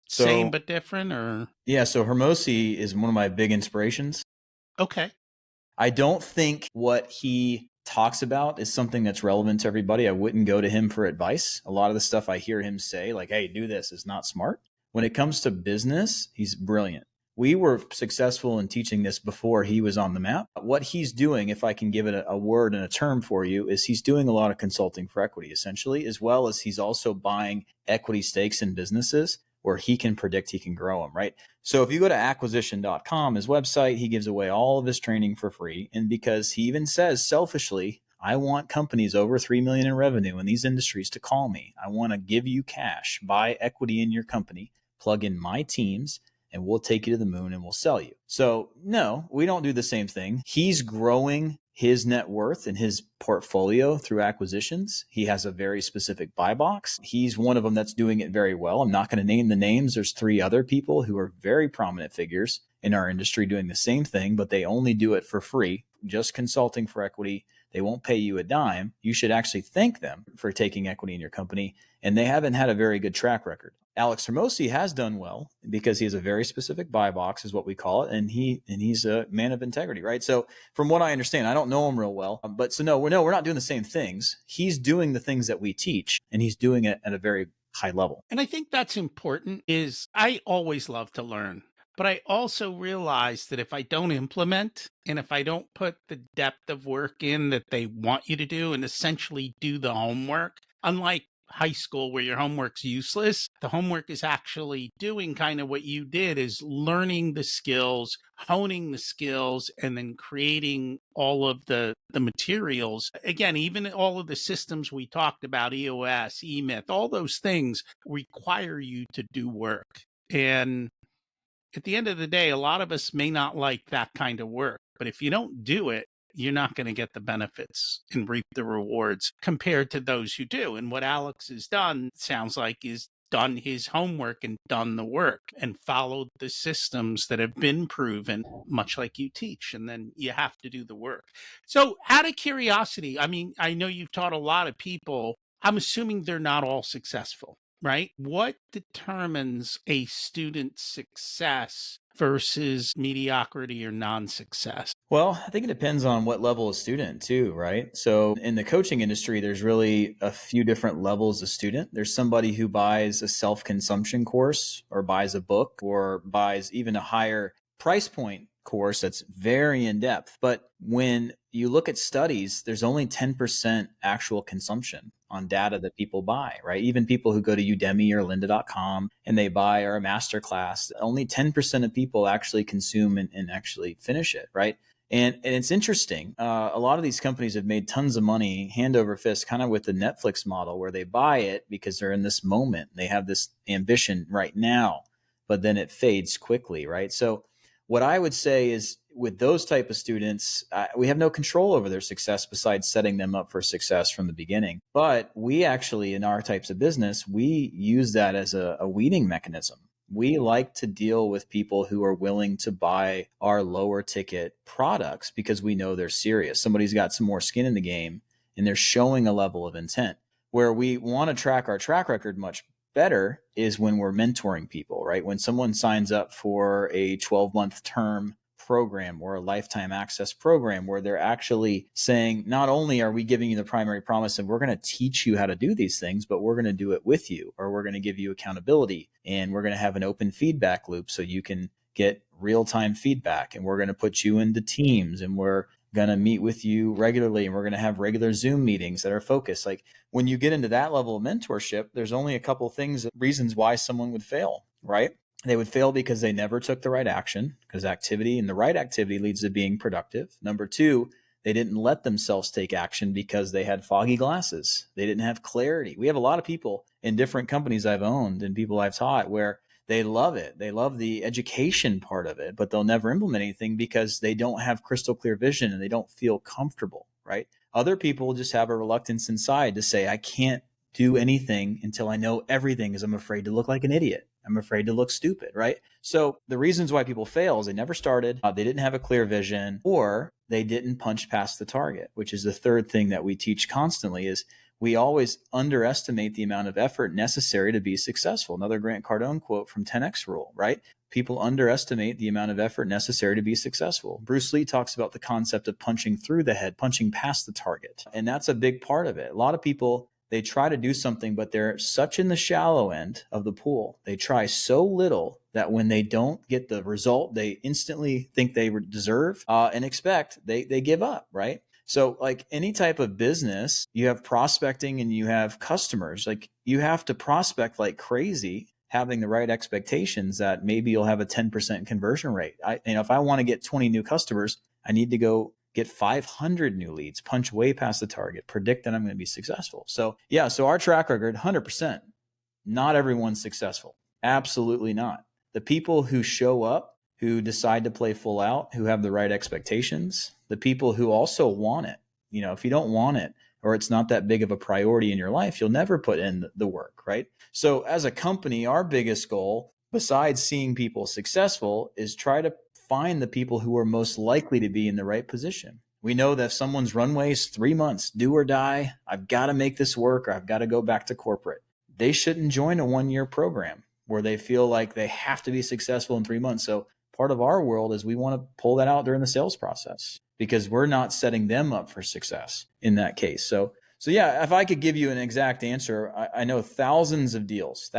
same So but different, or yeah, so Hermosi is one of my big inspirations. okay. I don't think what he talks about is something that's relevant to everybody. I wouldn't go to him for advice. A lot of the stuff I hear him say, like, hey, do this, is not smart. When it comes to business, he's brilliant. We were successful in teaching this before he was on the map. What he's doing, if I can give it a word and a term for you, is he's doing a lot of consulting for equity, essentially, as well as he's also buying equity stakes in businesses where he can predict he can grow them, right? So if you go to acquisition.com, his website, he gives away all of his training for free. And because he even says selfishly, I want companies over 3 million in revenue in these industries to call me. I want to give you cash, buy equity in your company, plug in my teams, and we'll take you to the moon and we'll sell you. So no, we don't do the same thing. He's growing his net worth and his portfolio through acquisitions. He has a very specific buy box. He's one of them that's doing it very well. I'm not going to name the names. There's 3 other people who are very prominent figures in our industry doing the same thing, but they only do it for free, just consulting for equity. They won't pay you a dime. You should actually thank them for taking equity in your company. And they haven't had a very good track record. Alex Hermosi has done well because he has a very specific buy box, is what we call it. And he's a man of integrity, right? So from what I understand, I don't know him real well, but so no, we're not doing the same things. He's doing the things that we teach, and he's doing it at a very high level. And I think that's important. Is I always love to learn, but I also realize that if I don't implement and if I don't put the depth of work in that they want you to do and essentially do the homework, unlike high school where your homework's useless, the homework is actually doing kind of what you did, is learning the skills, honing the skills, and then creating all of the materials. Again, even all of the systems we talked about, EOS, eMyth, all those things require you to do work. And at the end of the day, a lot of us may not like that kind of work, but if you don't do it, you're not going to get the benefits and reap the rewards compared to those who do. And what Alex has done sounds like is done his homework and done the work and followed the systems that have been proven, much like you teach. And then you have to do the work. So out of curiosity, I mean, I know you've taught a lot of people. I'm assuming they're not all successful, right? What determines a student's success versus mediocrity or non-success? Well, I think it depends on what level of student too, right? So in the coaching industry, there's really a few different levels of student. There's somebody who buys a self-consumption course or buys a book or buys even a higher price point course that's very in depth. But when you look at studies, there's only 10% actual consumption on data that people buy, right? Even people who go to Udemy or lynda.com and they buy or a masterclass, only 10% of people actually consume and actually finish it, right? And it's interesting. A lot of these companies have made tons of money hand over fist, kind of with the Netflix model, where they buy it because they're in this moment. They have this ambition right now, but then it fades quickly, right? So what I would say is with those type of students, we have no control over their success besides setting them up for success from the beginning. But we actually, in our types of business, we use that as a weeding mechanism. We like to deal with people who are willing to buy our lower ticket products because we know they're serious. Somebody's got some more skin in the game and they're showing a level of intent. Where we want to track our track record much better is when we're mentoring people, right? When someone signs up for a 12-month term program or a lifetime access program where they're actually saying, not only are we giving you the primary promise of we're going to teach you how to do these things, but we're going to do it with you, or we're going to give you accountability, and we're going to have an open feedback loop so you can get real-time feedback, and we're going to put you into teams, and we're going to meet with you regularly, and we're going to have regular Zoom meetings that are focused. Like when you get into that level of mentorship, there's only a couple things, reasons why someone would fail, right? They would fail because they never took the right action, because activity and the right activity leads to being productive. Number two, they didn't let themselves take action because they had foggy glasses. They didn't have clarity. We have a lot of people in different companies I've owned and people I've taught where they love it. They love the education part of it, but they'll never implement anything because they don't have crystal clear vision and they don't feel comfortable, right? Other people just have a reluctance inside to say, I can't do anything until I know everything because I'm afraid to look like an idiot. I'm afraid to look stupid, right? So the reasons why people fail is they never started, they didn't have a clear vision, or they didn't punch past the target, which is the third thing that we teach constantly is we always underestimate the amount of effort necessary to be successful. Another Grant Cardone quote from 10X rule, right? People underestimate the amount of effort necessary to be successful. Bruce Lee talks about the concept of punching through the head, punching past the target. And that's a big part of it. A lot of people, they try to do something, but they're such in the shallow end of the pool. They try so little that when they don't get the result they instantly think they deserve and expect, they give up, right? So like any type of business, you have prospecting and you have customers. Like you have to prospect like crazy, having the right expectations that maybe you'll have a 10% conversion rate. If I want to get 20 new customers, I need to go get 500 new leads, punch way past the target, predict that I'm going to be successful. So yeah, so our track record, 100%, not everyone's successful. Absolutely not. The people who show up, who decide to play full out, who have the right expectations, the people who also want it. If you don't want it or it's not that big of a priority in your life, you'll never put in the work, right? So as a company, our biggest goal, besides seeing people successful, is try to find the people who are most likely to be in the right position. We know that if someone's runway is 3 months, do or die, I've got to make this work or I've got to go back to corporate. They shouldn't join a 1-year program where they feel like they have to be successful in 3 months. So part of our world is we want to pull that out during the sales process because we're not setting them up for success in that case. So yeah, if I could give you an exact answer, I know thousands of deals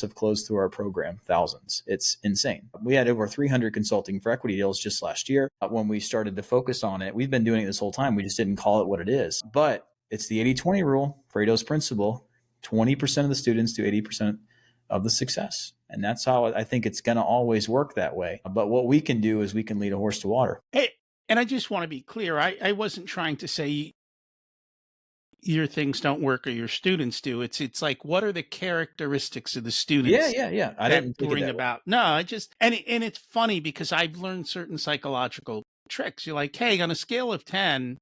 have closed through our program. Thousands. It's insane. We had over 300 consulting for equity deals just last year when we started to focus on it. We've been doing it this whole time. We just didn't call it what it is. But it's the 80-20 rule, Pareto's principle. 20% of the students do 80% of the success. And that's how I think it's going to always work that way. But what we can do is we can lead a horse to water. Hey, and I just want to be clear. I wasn't trying to say your things don't work or your students do. It's like, what are the characteristics of the students Yeah. I that didn't take it bring that way. about? No, and it's funny because I've learned certain psychological tricks. You're like, hey, on a scale of 10,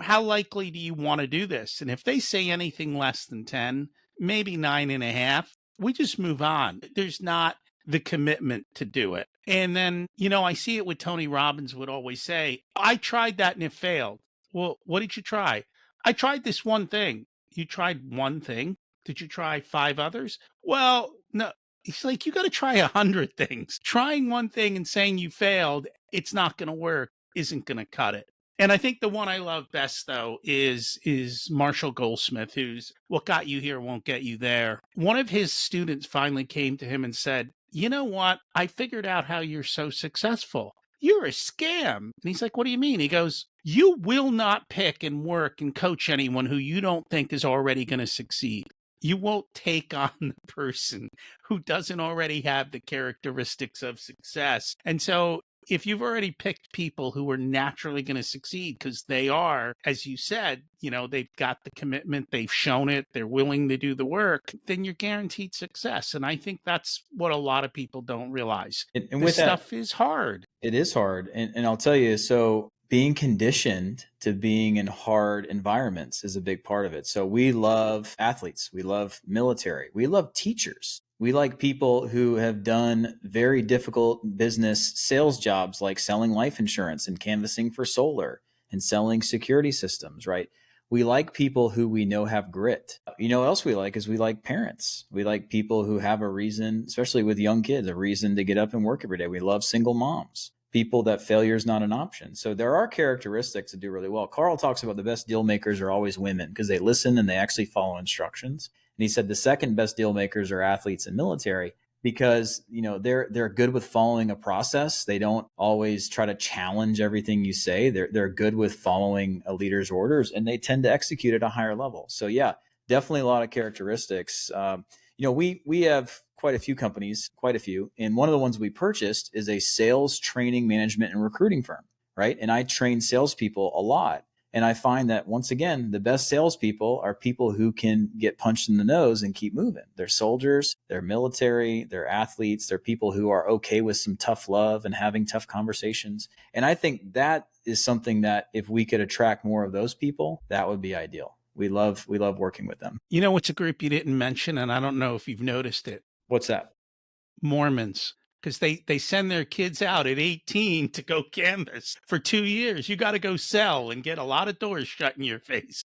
how likely do you want to do this? And if they say anything less than 10, maybe 9.5, we just move on. There's not the commitment to do it. And then, I see it with Tony Robbins would always say, I tried that and it failed. Well, what did you try? I tried this one thing. You tried one thing. Did you try 5 others? Well, no. He's like, you got to try 100 things. Trying one thing and saying you failed, it's not going to work, isn't going to cut it. And I think the one I love best, though, is Marshall Goldsmith, who's What Got You Here Won't Get You There. One of his students finally came to him and said, you know what? I figured out how you're so successful. You're a scam. And he's like, what do you mean? He goes, you will not pick and work and coach anyone who you don't think is already going to succeed. You won't take on the person who doesn't already have the characteristics of success. And so if you've already picked people who are naturally going to succeed because they are, as you said, they've got the commitment, they've shown it, they're willing to do the work, then you're guaranteed success. And I think that's what a lot of people don't realize. And This with that, stuff is hard. it is hard. And I'll tell you, so being conditioned to being in hard environments is a big part of it. So we love athletes, we love military, we love teachers. We like people who have done very difficult business sales jobs like selling life insurance and canvassing for solar and selling security systems, right? We like people who we know have grit. You know what else we like is we like parents. We like people who have a reason, especially with young kids, a reason to get up and work every day. We love single moms, people that failure is not an option. So there are characteristics that do really well. Carl talks about the best deal makers are always women because they listen and they actually follow instructions. And he said the second best deal makers are athletes and military because they're good with following a process. They don't always try to challenge everything you say. They're good with following a leader's orders, and they tend to execute at a higher level. So yeah, definitely a lot of characteristics. We have quite a few companies, and one of the ones we purchased is a sales training, management, and recruiting firm, right? And I train salespeople a lot. And I find that once again, the best salespeople are people who can get punched in the nose and keep moving. They're soldiers, they're military, they're athletes, they're people who are okay with some tough love and having tough conversations. And I think that is something that if we could attract more of those people, that would be ideal. We love working with them. You know what's a group you didn't mention, and I don't know if you've noticed it? What's that? Mormons. Because they send their kids out at 18 to go canvas for 2 years. You got to go sell and get a lot of doors shut in your face.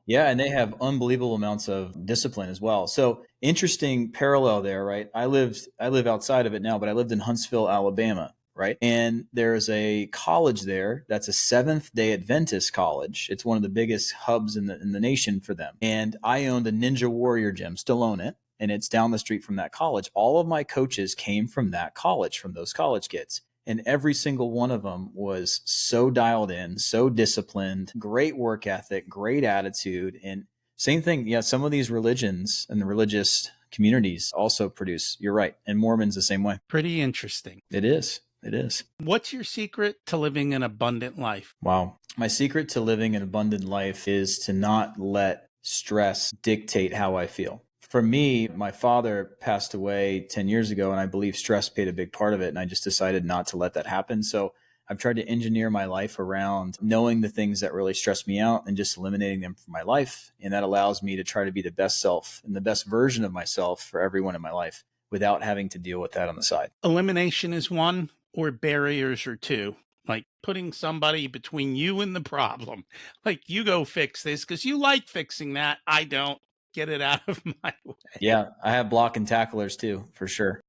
Yeah, and they have unbelievable amounts of discipline as well. So interesting parallel there, right? I live outside of it now, but I lived in Huntsville, Alabama, right? And there's a college there that's a Seventh-day Adventist college. It's one of the biggest hubs in the nation for them. And I owned a Ninja Warrior gym, still own it, and it's down the street from that college. All of my coaches came from that college, from those college kids. And every single one of them was so dialed in, so disciplined, great work ethic, great attitude. And same thing. Yeah, some of these religions and the religious communities also produce, you're right. And Mormons the same way. Pretty interesting. It is. It is. What's your secret to living an abundant life? Wow. My secret to living an abundant life is to not let stress dictate how I feel. For me, my father passed away 10 years ago, and I believe stress played a big part of it. And I just decided not to let that happen. So I've tried to engineer my life around knowing the things that really stress me out and just eliminating them from my life. And that allows me to try to be the best self and the best version of myself for everyone in my life without having to deal with that on the side. Elimination is one, or barriers are two. Like putting somebody between you and the problem. Like, you go fix this because you like fixing that. I don't. Get it out of my way. Yeah, I have block and tacklers too, for sure.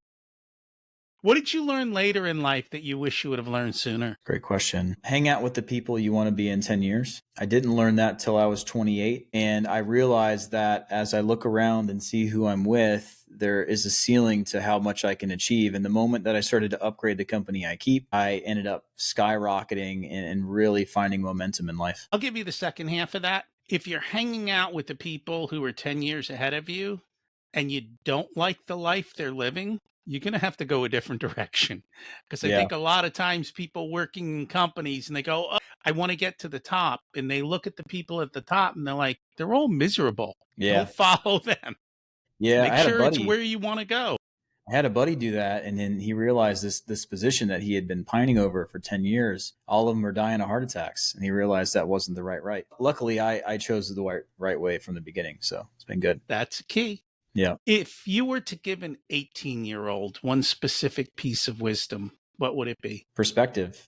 What did you learn later in life that you wish you would have learned sooner? Great question. Hang out with the people you want to be in 10 years. I didn't learn that till I was 28. And I realized that as I look around and see who I'm with, there is a ceiling to how much I can achieve. And the moment that I started to upgrade the company I keep, I ended up skyrocketing and really finding momentum in life. I'll give you the second half of that. If you're hanging out with the people who are 10 years ahead of you and you don't like the life they're living, you're going to have to go a different direction. Because I think a lot of times people working in companies and they go, oh, I want to get to the top. And they look at the people at the top and they're like, they're all miserable. Yeah. Don't follow them. Yeah. Make sure it's where you want to go. I had a buddy do that, and then he realized this position that he had been pining over for 10 years, all of them were dying of heart attacks, and he realized that wasn't the right. Luckily, I chose the right way from the beginning, so it's been good. That's key. Yeah. If you were to give an 18-year-old one specific piece of wisdom, what would it be? Perspective.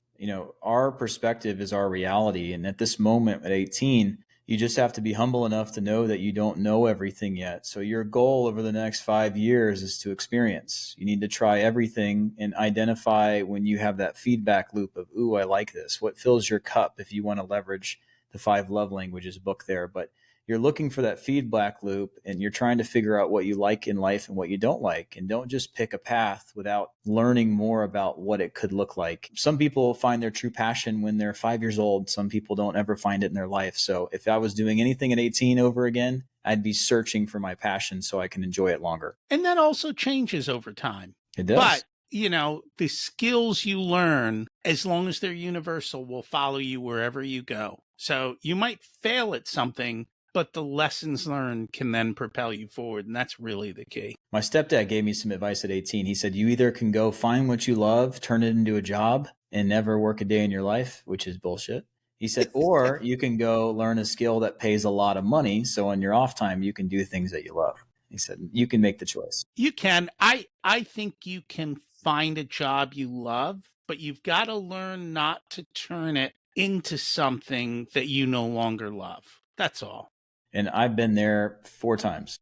Our perspective is our reality, and at this moment at 18, you just have to be humble enough to know that you don't know everything yet. So your goal over the next 5 years is to experience. You need to try everything and identify when you have that feedback loop of, ooh, I like this. What fills your cup if you want to leverage the 5 love languages book there. But you're looking for that feedback loop and you're trying to figure out what you like in life and what you don't like. And don't just pick a path without learning more about what it could look like. Some people find their true passion when they're 5 years old. Some people don't ever find it in their life. So if I was doing anything at 18 over again, I'd be searching for my passion so I can enjoy it longer. And that also changes over time. It does. But, the skills you learn, as long as they're universal, will follow you wherever you go. So you might fail at something, but the lessons learned can then propel you forward. And that's really the key. My stepdad gave me some advice at 18. He said, you either can go find what you love, turn it into a job, and never work a day in your life, which is bullshit. He said, or you can go learn a skill that pays a lot of money. So on your off time, you can do things that you love. He said, you can make the choice. You can. I think you can find a job you love, but you've got to learn not to turn it into something that you no longer love. That's all. And I've been there 4 times.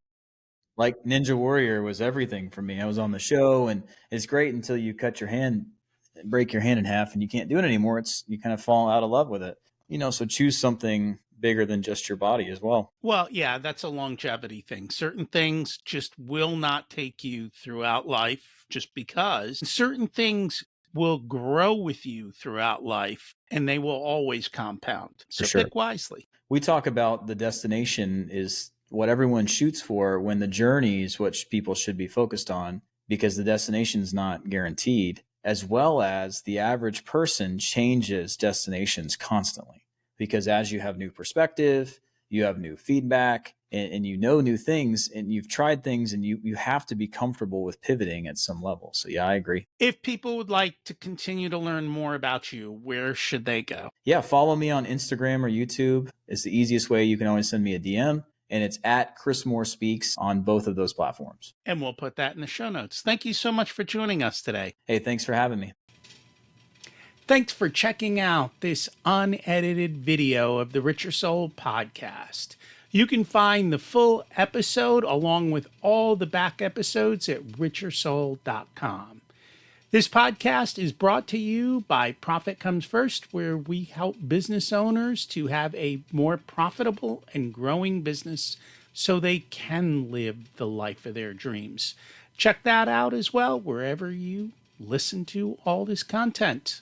Like Ninja Warrior was everything for me. I was on the show, and it's great until you break your hand in half and you can't do it anymore. You kind of fall out of love with it. So choose something bigger than just your body as well. Well, yeah, that's a longevity thing. Certain things just will not take you throughout life just because. Certain things will grow with you throughout life and they will always compound. So sure. pick wisely. We talk about the destination is what everyone shoots for when the journey is what people should be focused on, because the destination is not guaranteed, as well as the average person changes destinations constantly. Because as you have new perspective, you have new feedback, and new things, and you've tried things, and you have to be comfortable with pivoting at some level. So yeah, I agree. If people would like to continue to learn more about you, where should they go? Yeah, follow me on Instagram or YouTube. It's the easiest way. You can always send me a DM, and it's at Chris Moore Speaks on both of those platforms. And we'll put that in the show notes. Thank you so much for joining us today. Hey, thanks for having me. Thanks for checking out this unedited video of the Richer Soul podcast. You can find the full episode along with all the back episodes at richersoul.com. This podcast is brought to you by Profit Comes First, where we help business owners to have a more profitable and growing business so they can live the life of their dreams. Check that out as well wherever you listen to all this content.